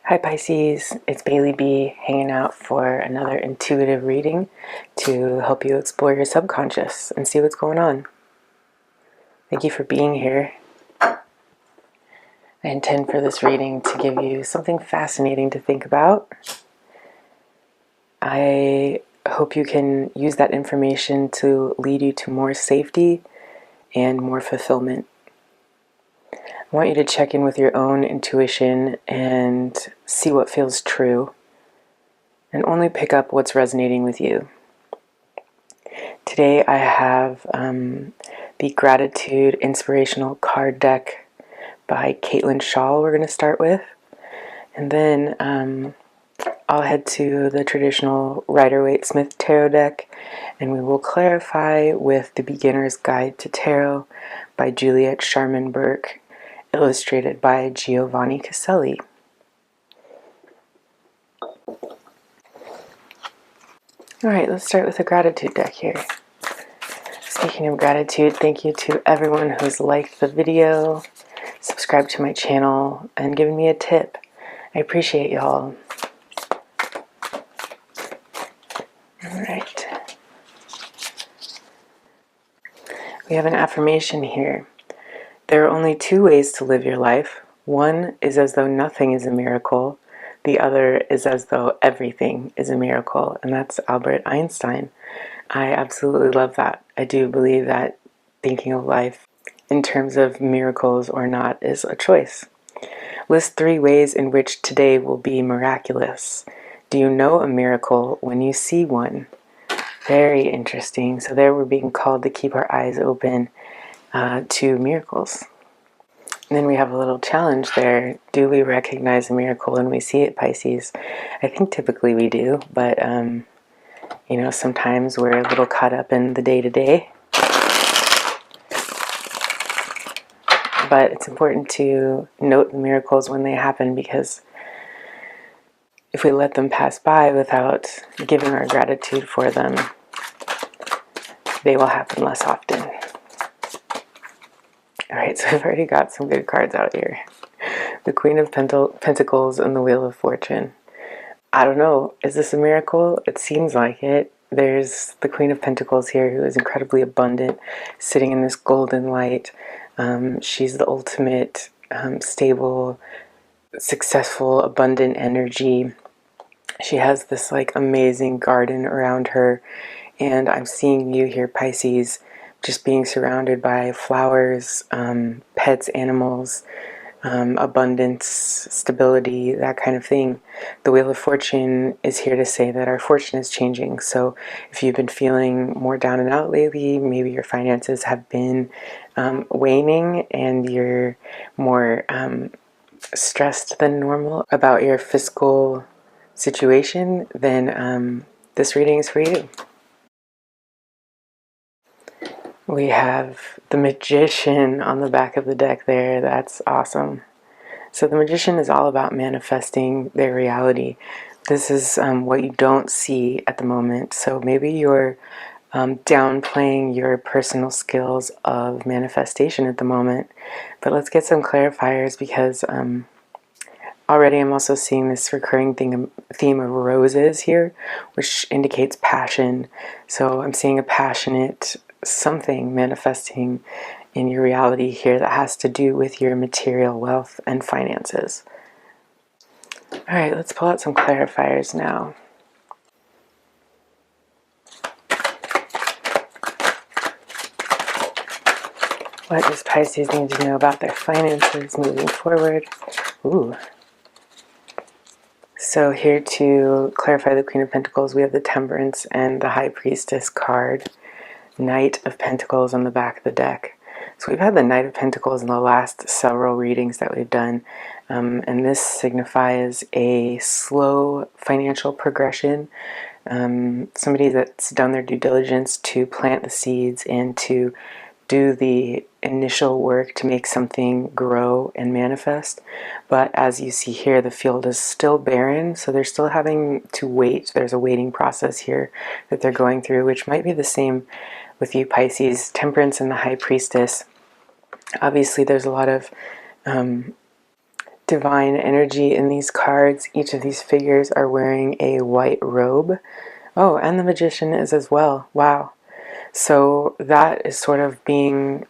Hi Pisces, it's Bailey B hanging out for another intuitive reading to help you explore your subconscious and see what's going on. Thank you for being here. I intend for this reading to give you something fascinating to think about. I hope you can use that information to lead you to more safety and more fulfillment. I want you to check in with your own intuition and see what feels true, and only pick up what's resonating with you. Today I have the Gratitude Inspirational card deck by Scholl we're going to start with. And then I'll head to the traditional Rider-Waite-Smith Tarot deck, and we will clarify with the Beginner's Guide to Tarot by Juliet, Sharman-Burke, illustrated by Giovanni Caselli. Alright, let's start with the gratitude deck here. Speaking of gratitude, thank you to everyone who's liked the video, subscribed to my channel, and given me a tip. I appreciate y'all. Alright. We have an affirmation here. There are only two ways to live your life. One is as though nothing is a miracle. The other is as though everything is a miracle. And that's Albert Einstein. I absolutely love that. I do believe that thinking of life in terms of miracles or not is a choice. List 3 ways in which today will be miraculous. Do you know a miracle when you see one? Very interesting. So there we're being called to keep our eyes open to miracles. And then we have a little challenge there. Do we recognize a miracle when we see it, Pisces? I think typically we do, but you know, sometimes we're a little caught up in the day-to-day. But it's important to note the miracles when they happen, because if we let them pass by without giving our gratitude for them, they will happen less often. Alright, so I've already got some good cards out here. The Queen of Pentacles and the Wheel of Fortune. I don't know, is this a miracle? It seems like it. There's the Queen of Pentacles here, who is incredibly abundant, sitting in this golden light. She's the ultimate stable, successful, abundant energy. She has this like amazing garden around her, and I'm seeing you here, Pisces, just being surrounded by flowers, pets, animals, abundance, stability, that kind of thing. The Wheel of Fortune is here to say that our fortune is changing. So if you've been feeling more down and out lately, maybe your finances have been waning and you're more stressed than normal about your fiscal situation, then this reading is for you. We have the Magician on the back of the deck there. That's awesome. So the Magician is all about manifesting their reality. This is what you don't see at the moment. So maybe you're downplaying your personal skills of manifestation at the moment. But let's get some clarifiers, because already I'm also seeing this recurring theme of roses here, which indicates passion. So I'm seeing a passionate something manifesting in your reality here that has to do with your material wealth and finances. Alright, let's pull out some clarifiers now. What does Pisces need to know about their finances moving forward? Ooh. So here to clarify the Queen of Pentacles, we have the Temperance and the High Priestess card. Knight of Pentacles on the back of the deck. So we've had the Knight of Pentacles in the last several readings that we've done, and this signifies a slow financial progression. Somebody that's done their due diligence to plant the seeds and to do the initial work to make something grow and manifest. But as you see here, the field is still barren, so they're still having to wait. There's a waiting process here that they're going through, which might be the same with you, Pisces. Temperance and the High Priestess. Obviously there's a lot of divine energy in these cards. Each of these figures are wearing a white robe. Oh, and the Magician is as well. Wow. So that is sort of being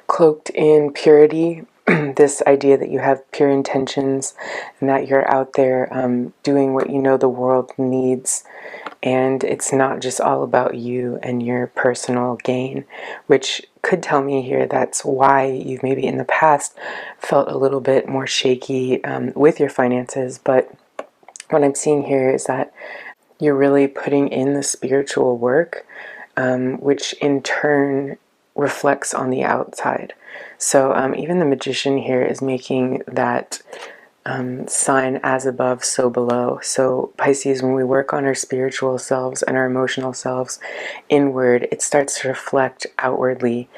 cloaked in purity. This idea that you have pure intentions and that you're out there doing what you know the world needs. And it's not just all about you and your personal gain, which could tell me here that's why you've maybe in the past felt a little bit more shaky with your finances. But what I'm seeing here is that you're really putting in the spiritual work, which in turn reflects on the outside. So even the Magician here is making that sign as above, so below. So Pisces, when we work on our spiritual selves and our emotional selves inward, it starts to reflect outwardly.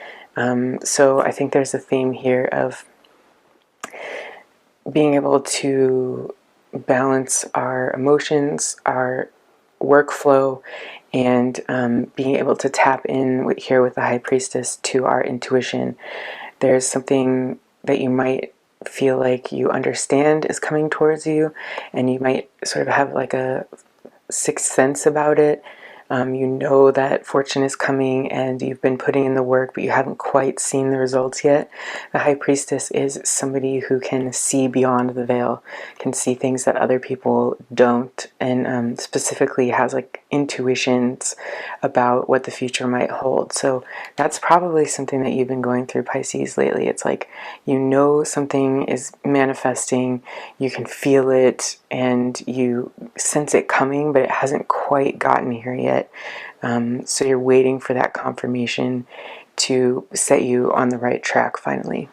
So I think there's a theme here of being able to balance our emotions, our workflow, and being able to tap in here with the High Priestess to our intuition. There's something that you might feel like you understand is coming towards you, and you might sort of have like a sixth sense about it. You know that fortune is coming and you've been putting in the work, but you haven't quite seen the results yet. The High Priestess is somebody who can see beyond the veil, can see things that other people don't, and specifically has like intuitions about what the future might hold. So that's probably something that you've been going through, Pisces, lately. It's like you know something is manifesting, you can feel it, and you sense it coming, but it hasn't quite gotten here yet. So you're waiting for that confirmation to set you on the right track finally.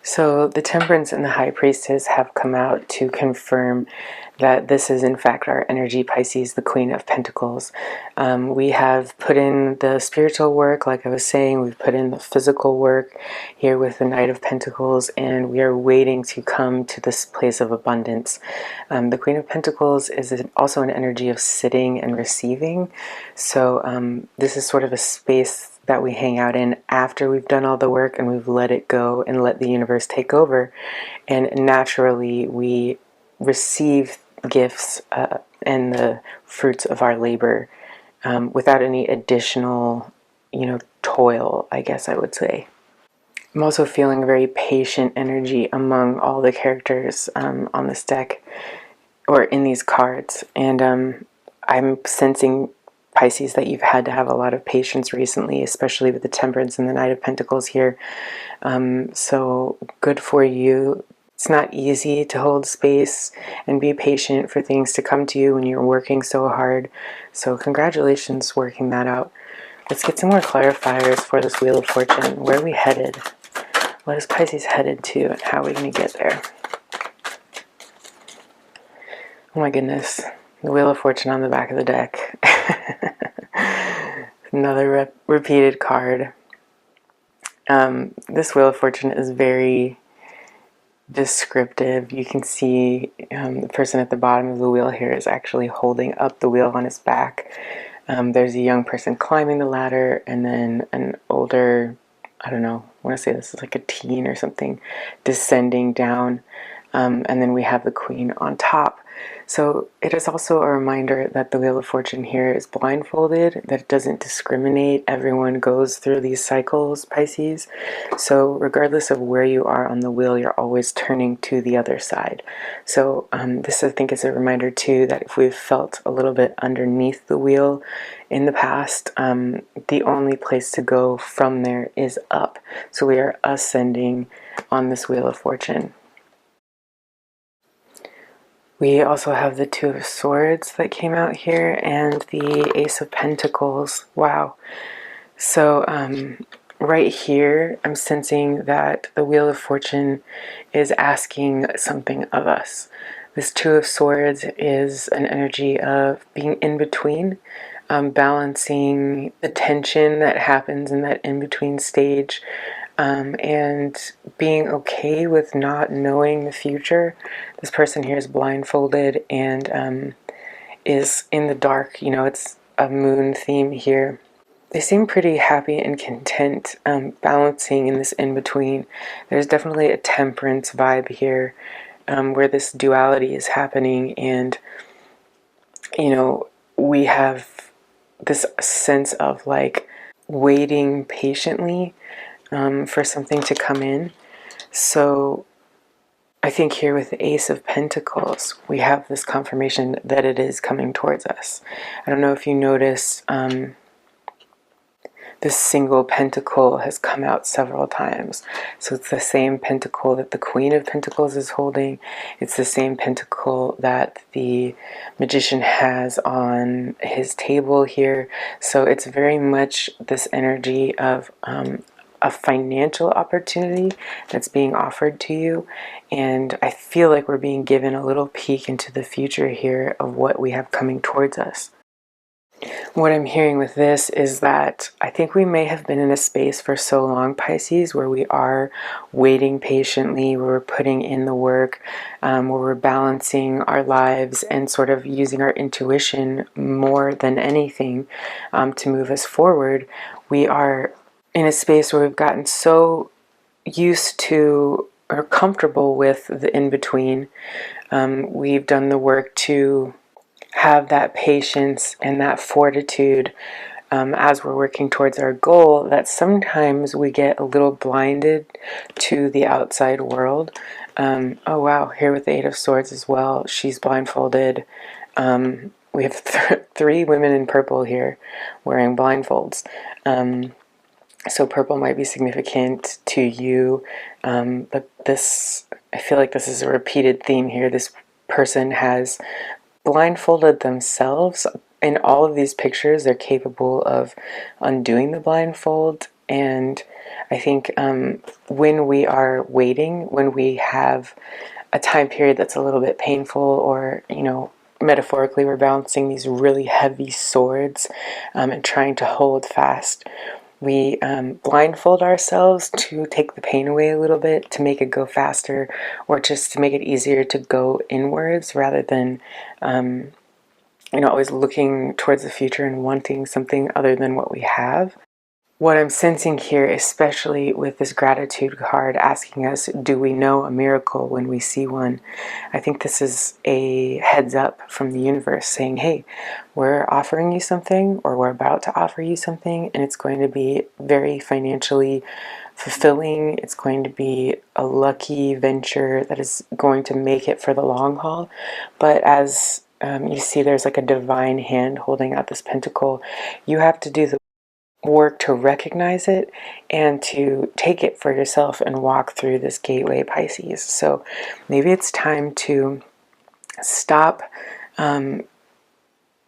So the Temperance and the High Priestess have come out to confirm that this is in fact our energy, Pisces, the Queen of Pentacles. We have put in the spiritual work, like I was saying, we've put in the physical work here with the Knight of Pentacles, and we are waiting to come to this place of abundance. The Queen of Pentacles is also an energy of sitting and receiving. So this is sort of a space that we hang out in after we've done all the work and we've let it go and let the universe take over. And naturally we receive gifts and the fruits of our labor without any additional, toil, I guess I would say. I'm also feeling a very patient energy among all the characters on this deck or in these cards. And I'm sensing, Pisces, that you've had to have a lot of patience recently, especially with the Temperance and the Knight of Pentacles here. So good for you. It's not easy to hold space and be patient for things to come to you when you're working so hard. So congratulations working that out. Let's get some more clarifiers for this Wheel of Fortune. Where are we headed? What is Pisces headed to, and how are we going to get there? Oh my goodness. The Wheel of Fortune on the back of the deck. Another repeated card. This Wheel of Fortune is very descriptive. You can see the person at the bottom of the wheel here is actually holding up the wheel on his back. There's a young person climbing the ladder, and then an older, I don't know, I want to say this is like a teen or something, descending down. And then we have the Queen on top. So it is also a reminder that the Wheel of Fortune here is blindfolded, that it doesn't discriminate. Everyone goes through these cycles, Pisces. So regardless of where you are on the wheel, you're always turning to the other side. So this, I think, is a reminder too that if we've felt a little bit underneath the wheel in the past, the only place to go from there is up. So we are ascending on this Wheel of Fortune. We also have the Two of Swords that came out here and the Ace of Pentacles. Wow. So right here, I'm sensing that the Wheel of Fortune is asking something of us. This Two of Swords is an energy of being in between, balancing the tension that happens in that in-between stage, and being okay with not knowing the future. This person here is blindfolded and is in the dark. It's a moon theme here. they seem pretty happy and content, balancing in this in-between. There's definitely a temperance vibe here, where this duality is happening, and you know, we have this sense of like waiting patiently for something to come in. So I think here with the Ace of Pentacles, we have this confirmation that it is coming towards us. I don't know if you notice, this single pentacle has come out several times. So it's the same pentacle that the Queen of Pentacles is holding. It's the same pentacle that the Magician has on his table here. So it's very much this energy of a financial opportunity that's being offered to you. And I feel like we're being given a little peek into the future here of what we have coming towards us. What I'm hearing with this is that I think we may have been in a space for so long, Pisces, where we are waiting patiently, where we're putting in the work, where we're balancing our lives and sort of using our intuition more than anything to move us forward. We are in a space where we've gotten so used to or comfortable with the in-between. We've done the work to have that patience and that fortitude as we're working towards our goal, that sometimes we get a little blinded to the outside world. Oh wow, here with the Eight of Swords as well, she's blindfolded. We have three women in purple here wearing blindfolds. So purple might be significant to you, but this, I feel like this is a repeated theme here. This person has blindfolded themselves. In all of these pictures, they're capable of undoing the blindfold. And I think when we are waiting, when we have a time period that's a little bit painful, or, you know, metaphorically, we're balancing these really heavy swords and trying to hold fast. We blindfold ourselves to take the pain away a little bit, to make it go faster, or just to make it easier to go inwards rather than, you know, always looking towards the future and wanting something other than what we have. What I'm sensing here, especially with this gratitude card asking us, do we know a miracle when we see one? I think this is a heads up from the universe saying, hey, we're offering you something, or we're about to offer you something, and it's going to be very financially fulfilling. It's going to be a lucky venture that is going to make it for the long haul. But as you see, there's like a divine hand holding out this pentacle. You have to do the work to recognize it and to take it for yourself and walk through this gateway, Pisces. So maybe it's time to stop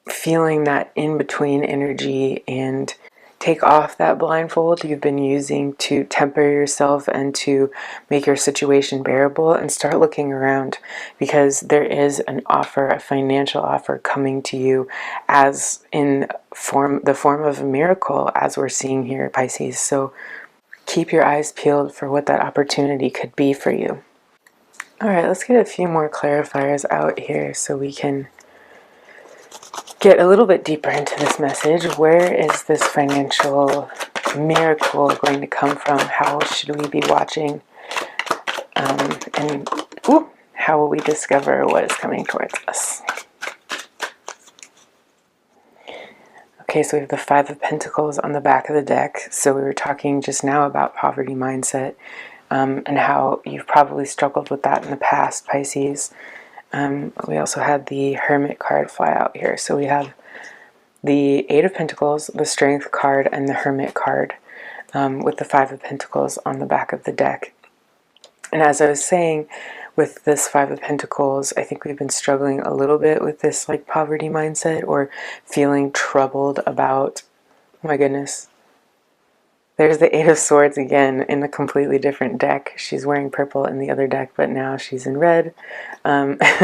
feeling that in-between energy and take off that blindfold you've been using to temper yourself and to make your situation bearable, and start looking around, because there is an offer, a financial offer coming to you as in the form of a miracle, as we're seeing here, Pisces. So keep your eyes peeled for what that opportunity could be for you. All right, let's get a few more clarifiers out here so we can get a little bit deeper into this message. Where is this financial miracle going to come from? How should we be watching? And how will we discover what is coming towards us? Okay, so we have the Five of Pentacles on the back of the deck. So we were talking just now about poverty mindset and how you've probably struggled with that in the past, Pisces. We also had the Hermit card fly out here. So we have the Eight of Pentacles, the Strength card, and the Hermit card with the Five of Pentacles on the back of the deck. And as I was saying, with this Five of Pentacles, I think we've been struggling a little bit with this like poverty mindset, or feeling troubled about, oh my goodness, there's the Eight of Swords again in a completely different deck. She's wearing purple in the other deck, but now she's in red,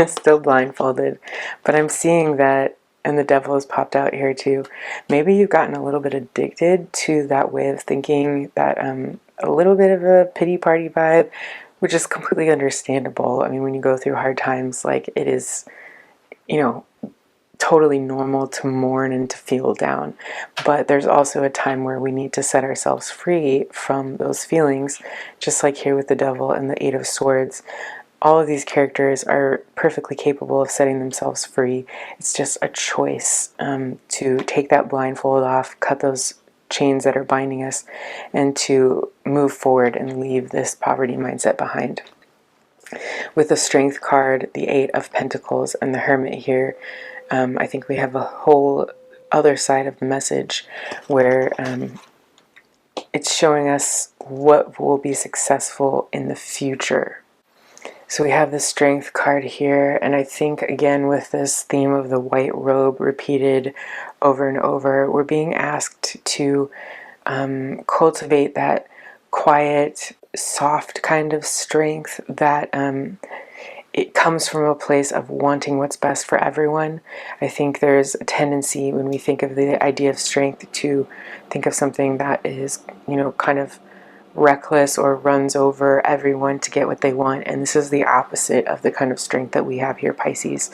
still blindfolded. But I'm seeing that, and the Devil has popped out here too. Maybe you've gotten a little bit addicted to that way of thinking, that a little bit of a pity party vibe, which is completely understandable. I mean, when you go through hard times, like, it is, you know, totally normal to mourn and to feel down, but there's also a time where we need to set ourselves free from those feelings, just like here with the Devil and the Eight of Swords. All of these characters are perfectly capable of setting themselves free. It's just a choice to take that blindfold off, cut those chains that are binding us, and to move forward and leave this poverty mindset behind. With the Strength card, the Eight of Pentacles, and the Hermit here, I think we have a whole other side of the message where it's showing us what will be successful in the future. So we have the Strength card here, and I think again with this theme of the white robe repeated over and over, we're being asked to cultivate that quiet, soft kind of strength that it comes from a place of wanting what's best for everyone. I think there's a tendency when we think of the idea of strength to think of something that is, you know, kind of reckless or runs over everyone to get what they want. And this is the opposite of the kind of strength that we have here, Pisces.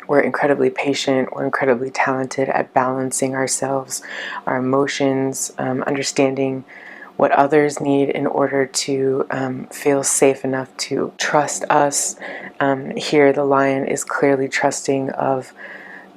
We're incredibly patient, we're incredibly talented at balancing ourselves, our emotions, understanding what others need in order to feel safe enough to trust us. Here the lion is clearly trusting of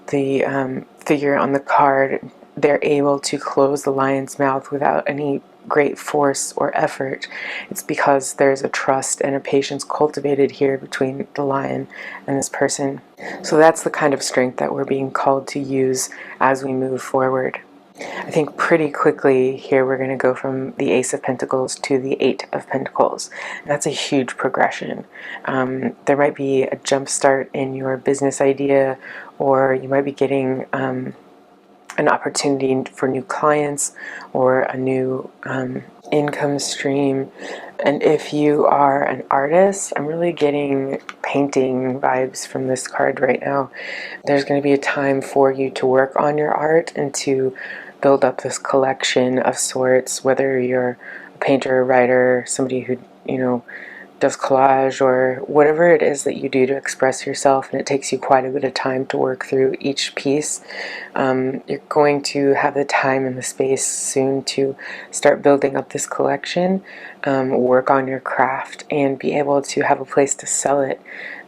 the figure on the card. They're able to close the lion's mouth without any great force or effort. It's because there's a trust and a patience cultivated here between the lion and this person. So that's the kind of strength that we're being called to use as we move forward. I think pretty quickly here we're going to go from the Ace of Pentacles to the Eight of Pentacles. And that's a huge progression. There might be a jump start in your business idea, or you might be getting an opportunity for new clients or a new income stream. And if you are an artist, I'm really getting painting vibes from this card right now. There's going to be a time for you to work on your art and to build up this collection of sorts, whether you're a painter, a writer, somebody who, you know, does collage, or whatever it is that you do to express yourself, and it takes you quite a bit of time to work through each piece. You're going to have the time and the space soon to start building up this collection, work on your craft, and be able to have a place to sell it.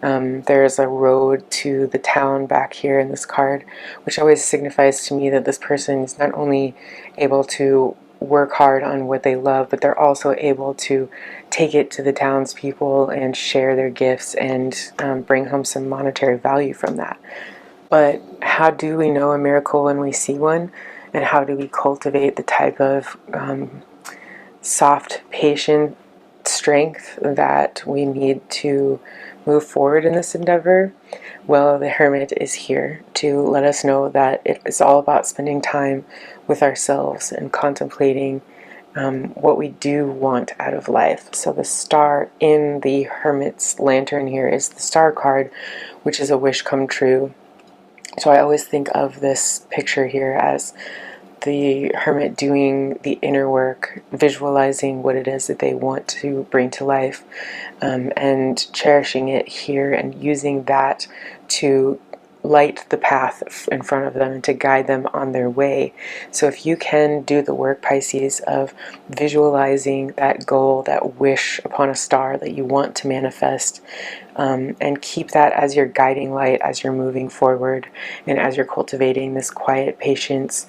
There's a road to the town back here in this card, which always signifies to me that this person is not only able to work hard on what they love, but they're also able to take it to the townspeople and share their gifts and bring home some monetary value from that. But how do we know a miracle when we see one? And how do we cultivate the type of soft, patient strength that we need to move forward in this endeavor? Well, the Hermit is here to let us know that it is all about spending time with ourselves and contemplating what we do want out of life. So the star in the Hermit's lantern here is the Star card, which is a wish come true. So I always think of this picture here as the Hermit doing the inner work, visualizing what it is that they want to bring to life, and cherishing it here and using that to light the path in front of them and to guide them on their way. So if you can do the work, Pisces, of visualizing that goal, that wish upon a star that you want to manifest, and keep that as your guiding light as you're moving forward and as you're cultivating this quiet patience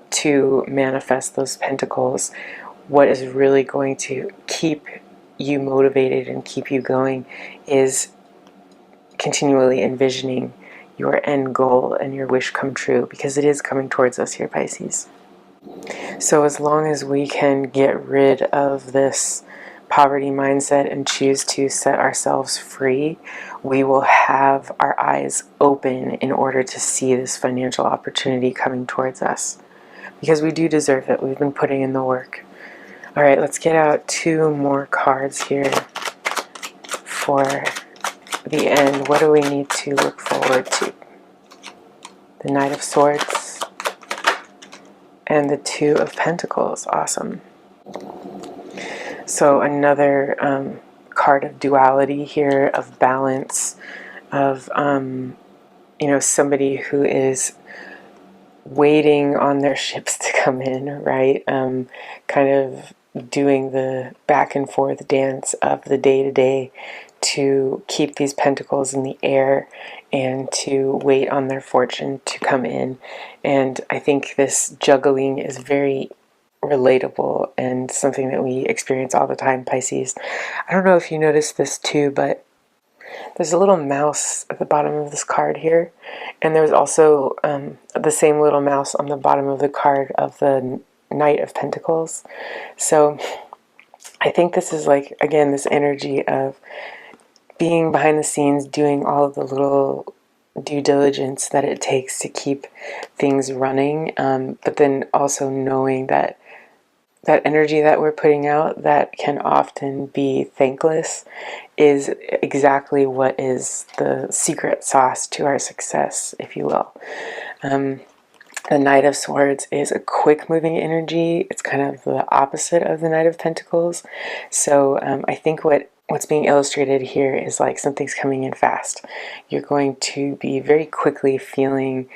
to manifest those pentacles, what is really going to keep you motivated and keep you going is continually envisioning your end goal and your wish come true, because it is coming towards us here, Pisces. So as long as we can get rid of this poverty mindset and choose to set ourselves free, we will have our eyes open in order to see this financial opportunity coming towards us, because we do deserve it. We've been putting in the work. All right, let's get out two more cards here for the end. What do we need to look forward to? The Knight of Swords and the Two of Pentacles. Awesome. So another card of duality here, of balance, of you know, somebody who is waiting on their ships to come in, right? Kind of doing the back and forth dance of the day to day to keep these pentacles in the air and to wait on their fortune to come in. And I think this juggling is very relatable and something that we experience all the time, Pisces. I don't know if you noticed this too, but there's a little mouse at the bottom of this card here, and there's also the same little mouse on the bottom of the card of the Knight of Pentacles. So I think this is like, again, this energy of being behind the scenes, doing all of the little due diligence that it takes to keep things running, but then also knowing that that energy that we're putting out that can often be thankless is exactly what is the secret sauce to our success, if you will. The Knight of Swords is a quick moving energy. It's kind of the opposite of the Knight of Pentacles. So I think what's being illustrated here is like something's coming in fast. You're going to be very quickly feeling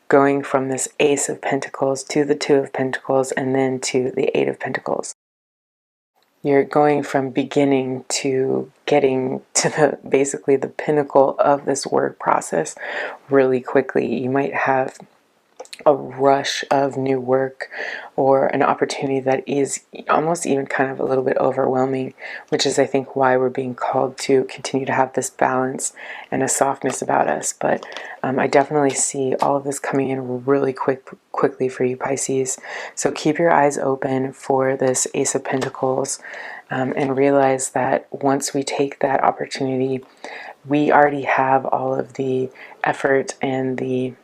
going from this Ace of Pentacles to the Two of Pentacles and then to the Eight of Pentacles. You're going from beginning to getting to the basically the pinnacle of this work process really quickly. You might have a rush of new work or an opportunity that is almost even kind of a little bit overwhelming, which is, I think, why we're being called to continue to have this balance and a softness about us. But I definitely see all of this coming in really quickly for you, Pisces. So keep your eyes open for this Ace of Pentacles, and realize that once we take that opportunity, we already have all of the effort and the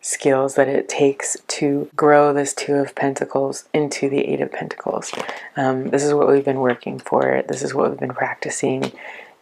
skills that it takes to grow this Two of Pentacles into the Eight of Pentacles. This is what we've been working for. This is what we've been practicing.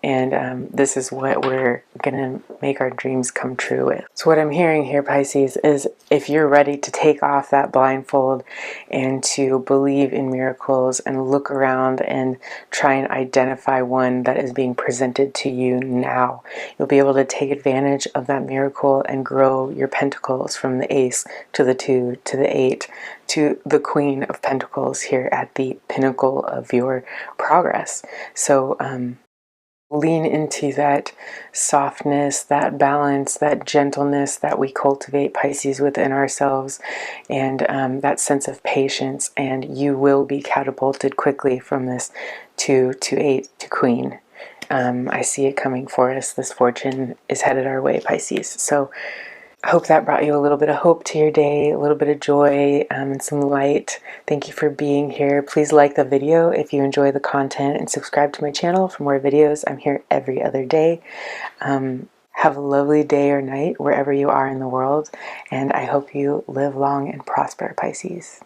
And this is what we're going to make our dreams come true with. So what I'm hearing here, Pisces, is if you're ready to take off that blindfold and to believe in miracles and look around and try and identify one that is being presented to you now, you'll be able to take advantage of that miracle and grow your pentacles from the Ace to the Two to the Eight to the Queen of Pentacles here at the pinnacle of your progress. So, lean into that softness, that balance, that gentleness that we cultivate, Pisces, within ourselves, and that sense of patience, and you will be catapulted quickly from this 2 to 8 to Queen. I see it coming for us. This fortune is headed our way, Pisces. So I hope that brought you a little bit of hope to your day, a little bit of joy, and some light. Thank you for being here. Please like the video if you enjoy the content and subscribe to my channel for more videos. I'm here every other day. Have a lovely day or night wherever you are in the world, and I hope you live long and prosper, Pisces.